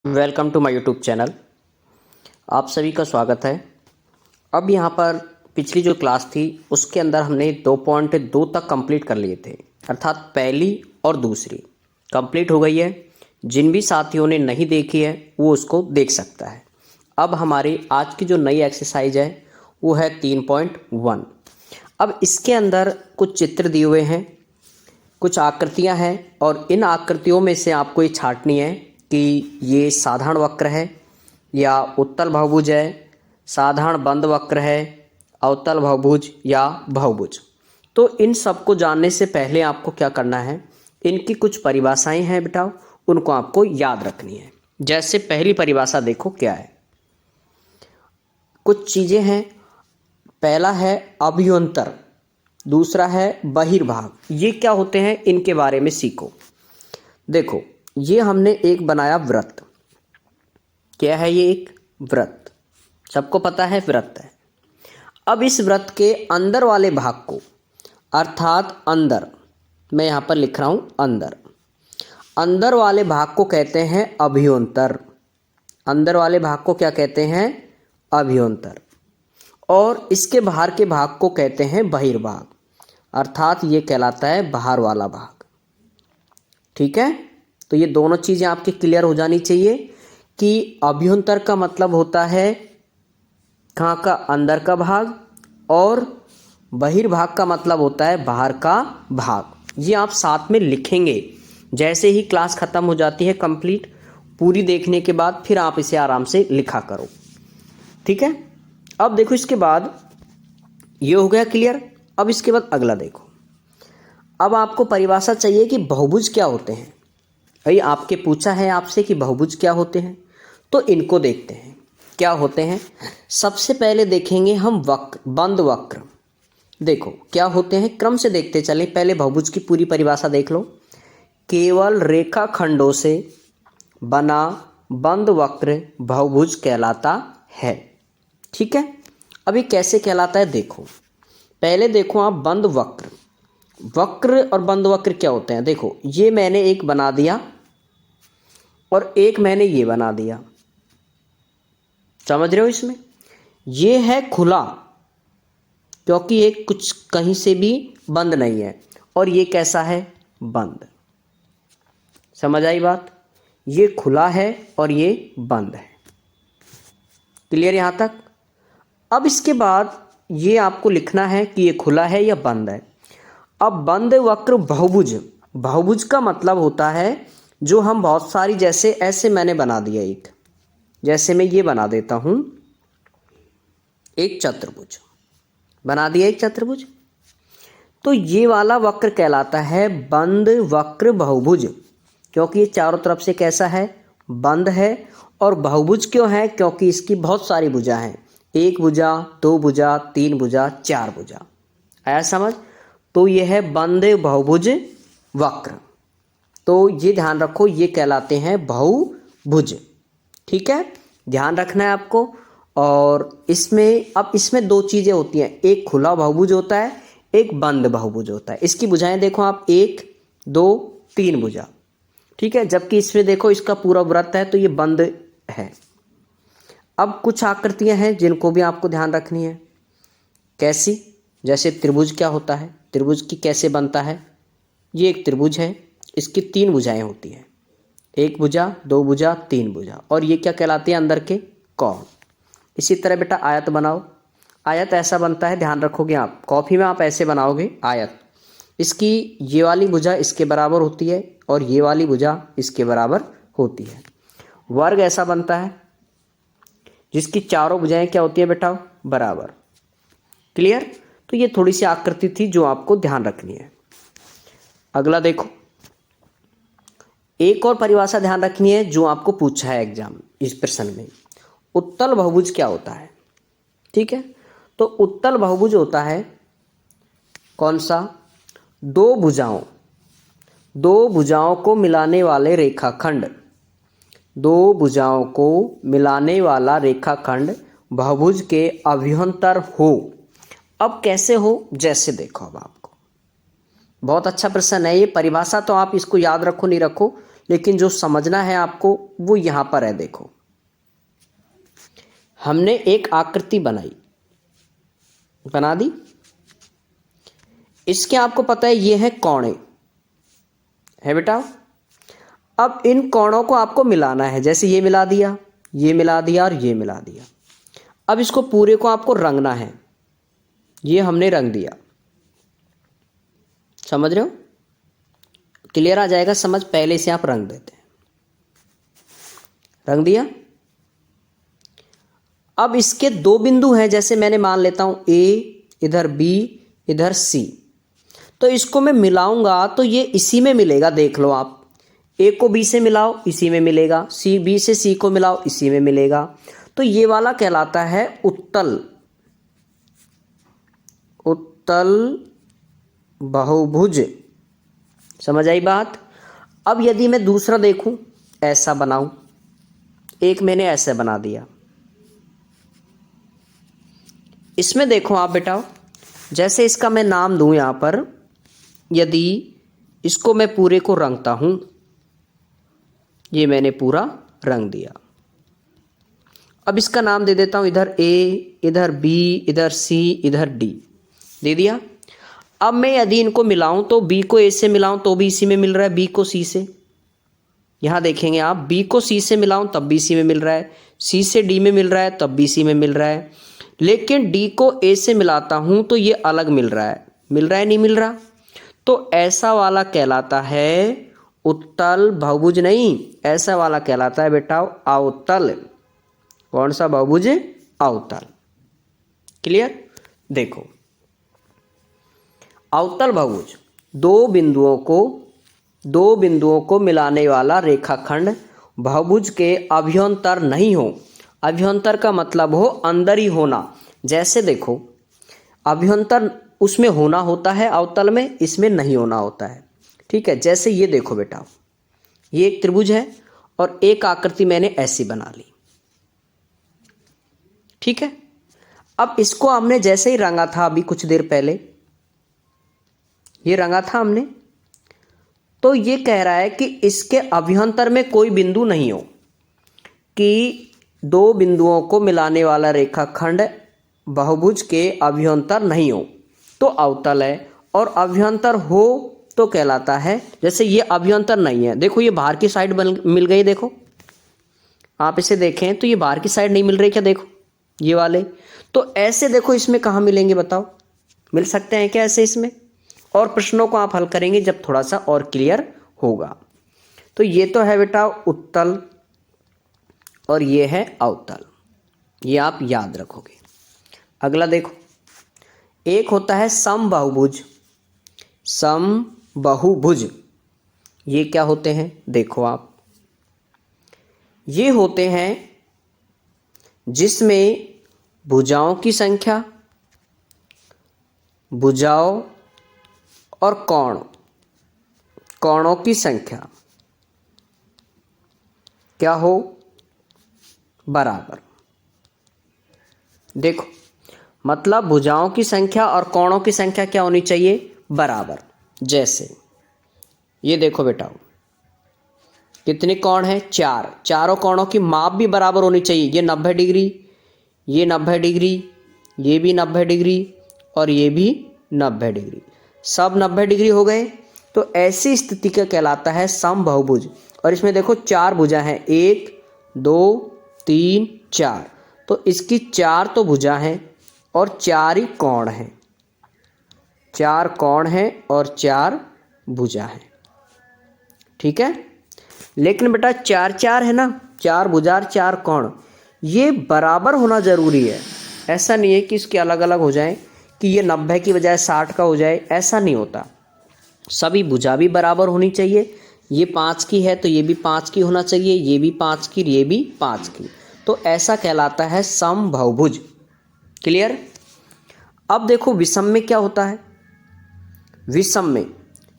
Welcome to my YouTube channel. आप सभी का स्वागत है। अब यहाँ पर पिछली जो क्लास थी उसके अंदर हमने 2.2 तक कंप्लीट कर लिए थे, अर्थात पहली और दूसरी कंप्लीट हो गई है। जिन भी साथियों ने नहीं देखी है वो उसको देख सकता है। अब हमारी आज की जो नई एक्सरसाइज है वो है 3.1। अब इसके अंदर कुछ चित्र दिए हुए हैं, कुछ आकृतियां हैं और इन आकृतियों में से आपको ये छांटनी है कि ये साधारण वक्र है या उत्तल बहुभुज है, साधारण बंद वक्र है, अवतल बहुभुज या बहुभुज। तो इन सब को जानने से पहले आपको क्या करना है, इनकी कुछ परिभाषाएं हैं बेटा, उनको आपको याद रखनी है। जैसे पहली परिभाषा देखो क्या है, कुछ चीज़ें हैं। पहला है अभ्यंतर, दूसरा है बहिर्भाग। ये क्या होते हैं इनके बारे में सीखो। देखो ये हमने एक बनाया वृत्त। क्या है ये? एक वृत्त, सबको पता है वृत्त है। अब इस वृत्त के अंदर वाले भाग को, अर्थात अंदर, मैं यहाँ पर लिख रहा हूँ अंदर, अंदर वाले भाग को कहते हैं अभ्यंतर। अंदर वाले भाग को क्या कहते हैं? अभ्यंतर। और इसके बाहर के भाग को कहते हैं बहिर्भाग, अर्थात ये कहलाता है बाहर वाला भाग। ठीक है, तो ये दोनों चीज़ें आपकी क्लियर हो जानी चाहिए कि अभ्यंतर का मतलब होता है कहाँ का? अंदर का भाग, और बहिर्भाग का मतलब होता है बाहर का भाग। ये आप साथ में लिखेंगे। जैसे ही क्लास ख़त्म हो जाती है कंप्लीट, पूरी देखने के बाद फिर आप इसे आराम से लिखा करो। ठीक है, अब देखो इसके बाद ये हो गया क्लियर। अब इसके बाद अगला देखो। अब आपको परिभाषा चाहिए कि बहुभुज क्या होते हैं। भाई आपके पूछा है आपसे कि बहुभुज क्या होते हैं, तो इनको देखते हैं क्या होते हैं। सबसे पहले देखेंगे हम वक्र, बंद वक्र। देखो क्या होते हैं, क्रम से देखते चले। पहले बहुभुज की पूरी परिभाषा देख लो। केवल रेखा खंडों से बना बंद वक्र बहुभुज कहलाता है। ठीक है, अभी कैसे कहलाता है देखो। पहले देखो आप बंद वक्र। वक्र और बंद वक्र क्या होते हैं? देखो ये मैंने एक बना दिया और एक मैंने ये बना दिया, समझ रहे हो? इसमें ये है खुला, क्योंकि ये कुछ कहीं से भी बंद नहीं है, और ये कैसा है? बंद। समझ आई बात? ये खुला है और ये बंद है। क्लियर यहां तक? अब इसके बाद ये आपको लिखना है कि ये खुला है या बंद है। अब बंद वक्र बहुभुज, बहुभुज का मतलब होता है जो हम बहुत सारी, जैसे ऐसे मैंने बना दिया एक, जैसे मैं ये बना देता हूं एक चतुर्भुज, बना दिया एक चतुर्भुज, तो ये वाला वक्र कहलाता है बंद वक्र बहुभुज, क्योंकि ये चारों तरफ से कैसा है? बंद है। और बहुभुज क्यों है? क्योंकि इसकी बहुत सारी भुजा हैं, एक भुजा, दो भुजा, तीन भुजा, चार भुजा। आया समझ? तो यह है बंद बहुभुज वक्र। तो ये ध्यान रखो, ये कहलाते हैं बहुभुज। ठीक है, ध्यान रखना है आपको। और इसमें अब इसमें दो चीज़ें होती हैं, एक खुला बहुभुज होता है, एक बंद बहुभुज होता है। इसकी भुजाएं देखो आप, एक, दो, तीन भुजा। ठीक है, जबकि इसमें देखो इसका पूरा वृत्त है तो ये बंद है। अब कुछ आकृतियां हैं जिनको भी आपको ध्यान रखनी है। कैसी? जैसे त्रिभुज क्या होता है, त्रिभुज की कैसे बनता है? ये एक त्रिभुज है, इसकी तीन भुजाएं होती हैं, एक भुजा, दो भुजा, तीन भुजा, और ये क्या कहलाती है? अंदर के कोण। इसी तरह बेटा आयत बनाओ। आयत ऐसा बनता है, ध्यान रखोगे आप, कॉपी में आप ऐसे बनाओगे आयत। इसकी ये वाली भुजा इसके बराबर होती है और ये वाली भुजा इसके बराबर होती है। वर्ग ऐसा बनता है जिसकी चारों भुजाएं क्या होती है बेटा? बराबर। क्लियर? तो ये थोड़ी सी आकृति थी जो आपको ध्यान रखनी है। अगला देखो, एक और परिभाषा ध्यान रखनी है जो आपको पूछा है एग्जाम इस प्रश्न में। उत्तल बहुभुज क्या होता है? ठीक है, तो उत्तल बहुभुज होता है कौन सा? दो भुजाओं को मिलाने वाले रेखाखंड, दो भुजाओं को मिलाने वाला रेखाखंड बहुभुज के अभ्यंतर हो। अब कैसे हो? जैसे देखो, अब आपको बहुत अच्छा प्रश्न है ये। परिभाषा तो आप इसको याद रखो नहीं रखो, लेकिन जो समझना है आपको वो यहाँ पर है। देखो, हमने एक आकृति बना दी। इसके आपको पता है ये है कोणे, है बेटा। अब इन कोणों को आपको मिलाना है, जैसे ये मिला दिया, ये मिला दिया और ये मिला दिया। अब इसको पूरे को आपको रंगना है, ये हमने रंग दिया। समझ रहे हो? क्लियर आ जाएगा समझ? पहले से आप रंग देते हैं। रंग दिया। अब इसके दो बिंदु हैं, जैसे मैंने मान लेता हूं ए, इधर बी, इधर सी। तो इसको मैं मिलाऊंगा तो ये इसी में मिलेगा। देख लो आप, ए को बी से मिलाओ, इसी में मिलेगा। सी, बी से सी को मिलाओ, इसी में मिलेगा। तो ये वाला कहलाता है उत्तल बहुभुज। समझ आई बात? अब यदि मैं दूसरा देखूं, ऐसा बनाऊं, एक मैंने ऐसे बना दिया। इसमें देखो आप बेटा, जैसे इसका मैं नाम दूं यहां पर, यदि इसको मैं पूरे को रंगता हूं, ये मैंने पूरा रंग दिया। अब इसका नाम दे देता हूं, इधर ए, इधर बी, इधर सी, इधर डी, दे दिया। अब मैं यदि इनको मिलाऊं तो बी को ए से मिलाऊं तो भी इसी में मिल रहा है, बी को सी से। यहां देखेंगे आप, बी को सी से मिलाऊं तब भी सी में मिल रहा है, सी से डी में मिल रहा है तब भी सी में मिल रहा है। लेकिन डी को ए से मिलाता हूं तो ये अलग मिल रहा है। मिल रहा है नहीं मिल रहा? तो ऐसा वाला कहलाता है उत्तल बहुभुज। नहीं, ऐसा वाला कहलाता है बेटा अवतल। कौन सा बहुभुज? अवतल। क्लियर? देखो, अवतल बहुभुज दो बिंदुओं को मिलाने वाला रेखाखंड बहुभुज के अभ्यंतर नहीं हो। अभ्यंतर का मतलब हो अंदर ही होना। जैसे देखो, अभ्यंतर उसमें होना होता है अवतल में, इसमें नहीं होना होता है। ठीक है? जैसे ये देखो बेटा, ये एक त्रिभुज है और एक आकृति मैंने ऐसी बना ली। ठीक है? अब इसको हमने जैसे ही रंगा था, अभी कुछ देर पहले ये रंगा था हमने, तो ये कह रहा है कि इसके अभ्यंतर में कोई बिंदु नहीं हो, कि दो बिंदुओं को मिलाने वाला रेखाखंड बहुभुज के अभ्यंतर नहीं हो तो अवतल है, और अभ्यंतर हो तो कहलाता है। जैसे ये अभ्यंतर नहीं है, देखो ये बाहर की साइड मिल गई। देखो आप इसे देखें तो ये बाहर की साइड नहीं मिल रही क्या? देखो ये वाले। तो ऐसे देखो, इसमें कहाँ मिलेंगे बताओ? मिल सकते हैं क्या ऐसे इसमें? और प्रश्नों को आप हल करेंगे जब थोड़ा सा और क्लियर होगा। तो ये तो है बेटा उत्तल और ये है अवतल, ये आप याद रखोगे। अगला देखो, एक होता है समबाहुभुज। समबाहुभुज ये क्या होते हैं? देखो आप, ये होते हैं जिसमें भुजाओं की संख्या, भुजाओं और कोणों की संख्या क्या हो? बराबर। देखो, मतलब भुजाओं की संख्या और कोणों की संख्या क्या होनी चाहिए? बराबर। जैसे ये देखो बेटा, कितने कोण हैं? चार। चारों कोणों की माप भी बराबर होनी चाहिए। ये 90 डिग्री, ये 90 डिग्री, ये भी 90 डिग्री और ये भी 90 डिग्री, सब 90 डिग्री हो गए। तो ऐसी स्थिति का कहलाता है समबाहुभुज। और इसमें देखो चार भुजा हैं, 1 2 3 4। तो इसकी चार तो भुजा हैं और चार ही कोण हैं। चार कोण हैं और चार भुजा हैं। ठीक है? लेकिन बेटा चार चार है ना, चार भुजा और चार कोण, ये बराबर होना जरूरी है। ऐसा नहीं है कि इसके अलग अलग हो जाए, कि ये 90 की बजाय 60 का हो जाए, ऐसा नहीं होता। सभी भुजा भी बराबर होनी चाहिए। ये 5 की है तो ये भी 5 की होना चाहिए, ये भी 5 की, ये भी 5 की। तो ऐसा कहलाता है समबाहुभुज। क्लियर? अब देखो विषम में क्या होता है?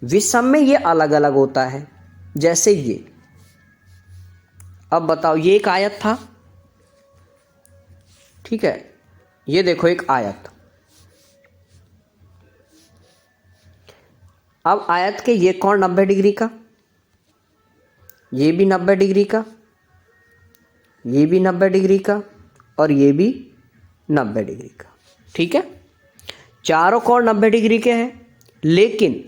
विषम में ये अलग अलग होता है। जैसे ये, अब बताओ, ये एक आयत था। ठीक है? ये देखो एक आयत। अब आयत के ये कोण 90 डिग्री का, ये भी 90 डिग्री का, ये भी 90 डिग्री का, और ये भी 90 डिग्री का। ठीक है, चारों कोण 90 डिग्री के हैं, लेकिन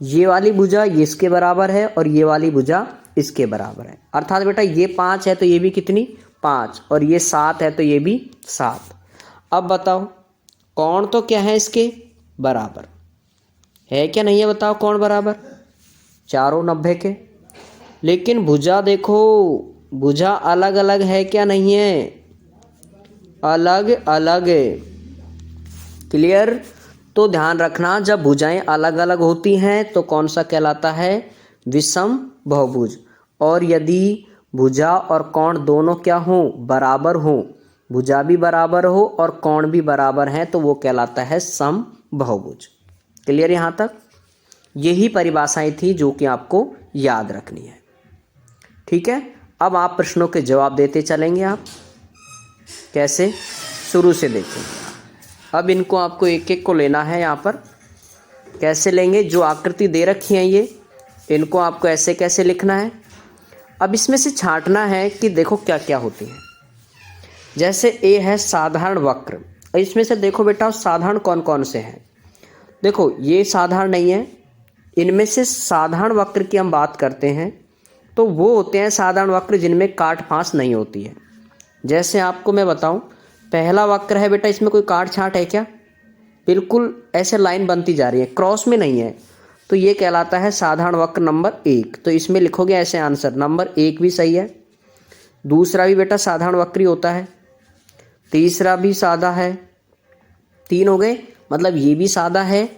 ये वाली भुजा ये इसके बराबर है और ये वाली भुजा इसके बराबर है। अर्थात बेटा ये 5 है तो ये भी कितनी 5, और ये 7 है तो ये भी 7। अब बताओ कोण तो क्या है इसके बराबर है क्या नहीं है, बताओ कोण बराबर चारों 90 के, लेकिन भुजा देखो, भुजा अलग अलग है क्या नहीं है, अलग अलग है। क्लियर? तो ध्यान रखना, जब भुजाएं अलग अलग होती हैं तो कौन सा कहलाता है, विषम बहुभुज। और यदि भुजा और कोण दोनों क्या हो, बराबर हो, भुजा भी बराबर हो और कोण भी बराबर है, तो वो कहलाता है सम बहुभुज। क्लियर यहाँ तक? यही परिभाषाएं थी जो कि आपको याद रखनी है। ठीक है, अब आप प्रश्नों के जवाब देते चलेंगे। आप कैसे, शुरू से देखेंगे। अब इनको आपको एक एक को लेना है। यहाँ पर कैसे लेंगे, जो आकृति दे रखी है ये, इनको आपको ऐसे कैसे लिखना है। अब इसमें से छांटना है कि देखो क्या क्या होती है। जैसे ए है साधारण वक्र, इसमें से देखो बेटा साधारण कौन कौन से हैं। देखो ये साधारण नहीं है, इनमें से साधारण वक्र की हम बात करते हैं तो वो होते हैं साधारण वक्र जिनमें काट फांस नहीं होती है। जैसे आपको मैं बताऊं, पहला वक्र है बेटा, इसमें कोई काट छांट है क्या, बिल्कुल ऐसे लाइन बनती जा रही है, क्रॉस में नहीं है, तो ये कहलाता है साधारण वक्र नंबर 1। तो इसमें लिखोगे ऐसे आंसर, नंबर 1 भी सही है। दूसरा भी बेटा साधारण वक्र ही होता है, तीसरा भी सादा है, 3 हो गए, मतलब ये भी सादा है,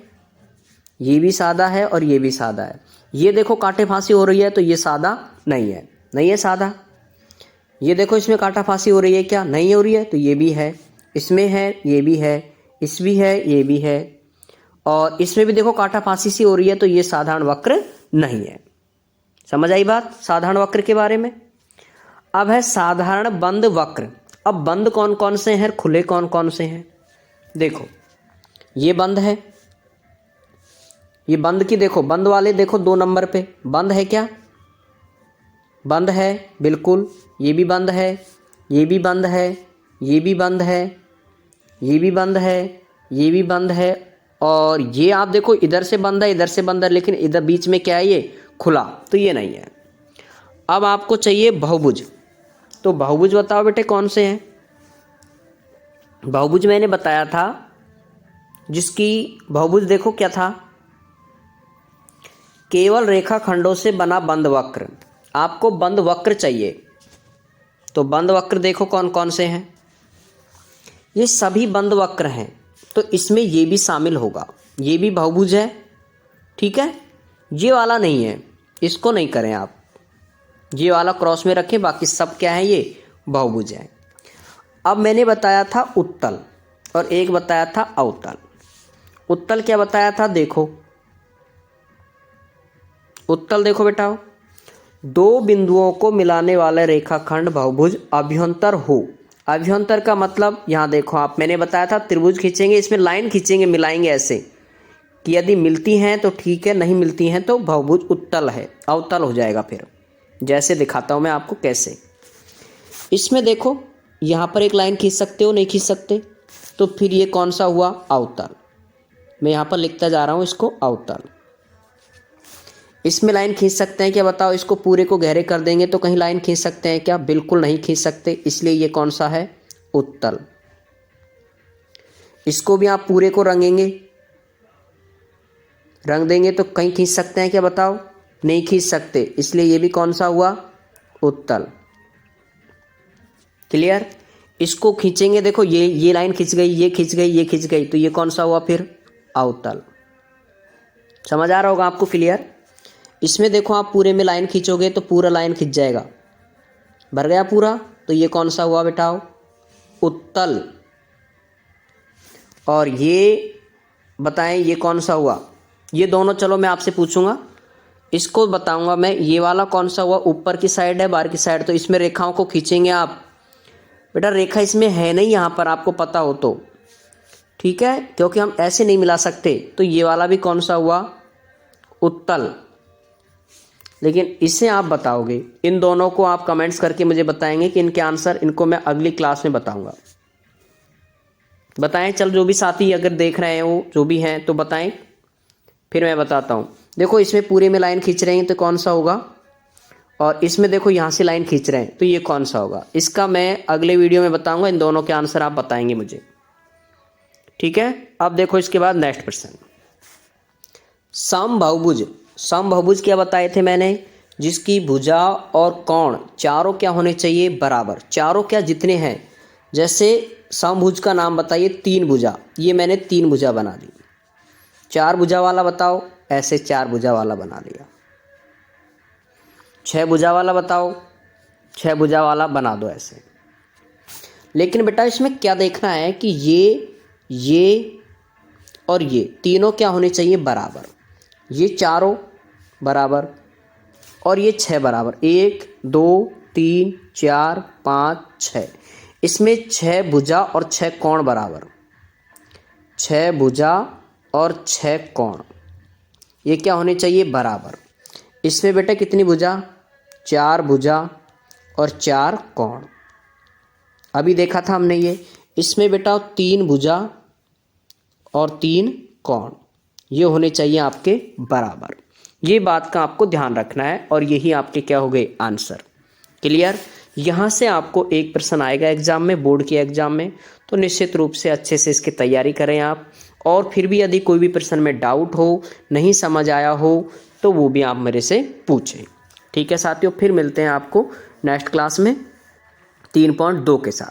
ये भी सादा है और ये भी सादा है। ये देखो कांटे फांसी हो रही है तो ये सादा नहीं है, नहीं है सादा। ये देखो इसमें कांटा फांसी हो रही है क्या, नहीं हो रही है, तो ये भी है, इसमें है, ये भी है, इस भी है, ये भी है, और इसमें भी देखो कांटा फांसी सी हो रही है, तो ये साधारण वक्र नहीं है। समझ आई बात साधारण वक्र के बारे में। अब है साधारण बंद वक्र। अब बंद कौन कौन से हैं, खुले कौन कौन से हैं। देखो ये बंद है, ये बंद की देखो, बंद वाले देखो 2 नंबर पे बंद है क्या, बंद है बिल्कुल, ये भी बंद है, ये भी बंद है, ये भी बंद है, ये भी बंद है, ये भी बंद है, और ये आप देखो इधर से बंद है, इधर से बंद है, लेकिन इधर बीच में क्या है, ये खुला, तो ये नहीं है। अब आपको चाहिए बहुभुज, तो बहुभुज बताओ बेटे कौन से हैं। बहुभुज मैंने बताया था, जिसकी बहुभुज देखो क्या था, केवल रेखाखंडों से बना बंद वक्र। आपको बंद वक्र चाहिए, तो बंद वक्र देखो कौन कौन से हैं, ये सभी बंद वक्र हैं, तो इसमें ये भी शामिल होगा, ये भी बहुभुज है। ठीक है, ये वाला नहीं है, इसको नहीं करें आप, ये वाला क्रॉस में रखें, बाकी सब क्या है, ये बहुभुज है। अब मैंने बताया था उत्तल और एक बताया था अवतल। उत्तल क्या बताया था, देखो उत्तल देखो बेटा, 2 बिंदुओं को मिलाने वाला रेखाखंड बहुभुज अभ्यंतर हो। अभ्यंतर का मतलब यहाँ देखो आप, मैंने बताया था त्रिभुज खींचेंगे, इसमें लाइन खींचेंगे, मिलाएंगे ऐसे कि यदि मिलती हैं तो ठीक है, नहीं मिलती हैं तो बहुभुज उत्तल है, अवतल हो जाएगा। फिर जैसे दिखाता हूँ मैं आपको कैसे। इसमें देखो यहाँ पर एक लाइन खींच सकते हो, नहीं खींच सकते, तो फिर ये कौन सा हुआ, अवतल। मैं यहाँ पर लिखता जा रहा हूँ इसको अवतल। इसमें लाइन खींच सकते हैं क्या, बताओ, इसको पूरे को गहरे कर देंगे तो कहीं लाइन खींच सकते हैं क्या, बिल्कुल नहीं खींच सकते, इसलिए ये कौन सा है, उत्तल। इसको भी आप पूरे को रंगेंगे, रंग देंगे तो कहीं खींच सकते हैं क्या, बताओ, नहीं खींच सकते, इसलिए ये भी कौन सा हुआ, उत्तल। क्लियर? इसको खींचेंगे, देखो ये लाइन खींच गई, ये खींच गई, ये खींच गई, तो ये कौन सा हुआ फिर, अवतल। समझ आ रहा होगा आपको, क्लियर? इसमें देखो आप पूरे में लाइन खींचोगे तो पूरा लाइन खींच जाएगा, भर गया पूरा, तो ये कौन सा हुआ बेटाओ, उत्तल। और ये बताएं ये कौन सा हुआ, ये दोनों चलो मैं आपसे पूछूंगा, इसको बताऊंगा मैं, ये वाला कौन सा हुआ, ऊपर की साइड है, बाहर की साइड, तो इसमें रेखाओं को खींचेंगे आप। बेटा रेखा इसमें है नहीं, यहाँ पर आपको पता हो तो ठीक है, क्योंकि हम ऐसे नहीं मिला सकते, तो ये वाला भी कौन सा हुआ, उत्तल। लेकिन इसे आप बताओगे, इन दोनों को आप कमेंट्स करके मुझे बताएंगे कि इनके आंसर, इनको मैं अगली क्लास में बताऊंगा। बताएं, चल जो भी साथी अगर देख रहे हैं वो जो भी हैं तो बताएं, फिर मैं बताता हूँ। देखो इसमें पूरे में लाइन खींच रहे हैं तो कौन सा होगा, और इसमें देखो यहाँ से लाइन खींच रहे हैं तो ये कौन सा होगा। इसका मैं अगले वीडियो में बताऊंगा, इन दोनों के आंसर आप बताएंगे मुझे, ठीक है। अब देखो इसके बाद नेक्स्ट प्रश्न, समबाहुभुज। समबाहुभुज क्या बताए थे मैंने, जिसकी भुजा और कोण चारों क्या होने चाहिए, बराबर। चारों क्या, जितने हैं, जैसे समभुज का नाम बताइए, 3 भुजा, ये मैंने 3 भुजा बना दी। 4 भुजा वाला बताओ, ऐसे 4 भुजा वाला बना लिया। 6 भुजा वाला बताओ, 6 भुजा वाला बना दो ऐसे। लेकिन बेटा इसमें क्या देखना है कि ये और ये तीनों क्या होने चाहिए, बराबर। ये चारों बराबर और ये 6 बराबर, 1 2 3 4 5 6। इसमें 6 भुजा और 6 कोण बराबर, 6 भुजा और 6 कोण, ये क्या होने चाहिए, बराबर। इसमें बेटा कितनी भुजा, 4 भुजा और 4 कोण। अभी देखा था हमने ये, इसमें बेटा 3 भुजा और 3 कोण, ये होने चाहिए आपके बराबर। ये बात का आपको ध्यान रखना है और यही आपके क्या हो गए, आंसर। क्लियर। यहाँ से आपको एक प्रश्न आएगा एग्जाम में, बोर्ड के एग्जाम में, तो निश्चित रूप से अच्छे से इसकी तैयारी करें आप। और फिर भी यदि कोई भी प्रश्न में डाउट हो, नहीं समझ आया हो, तो वो भी आप मेरे से पूछें, ठीक है साथियों। फिर मिलते हैं आपको नेक्स्ट क्लास में 3.2 के साथ।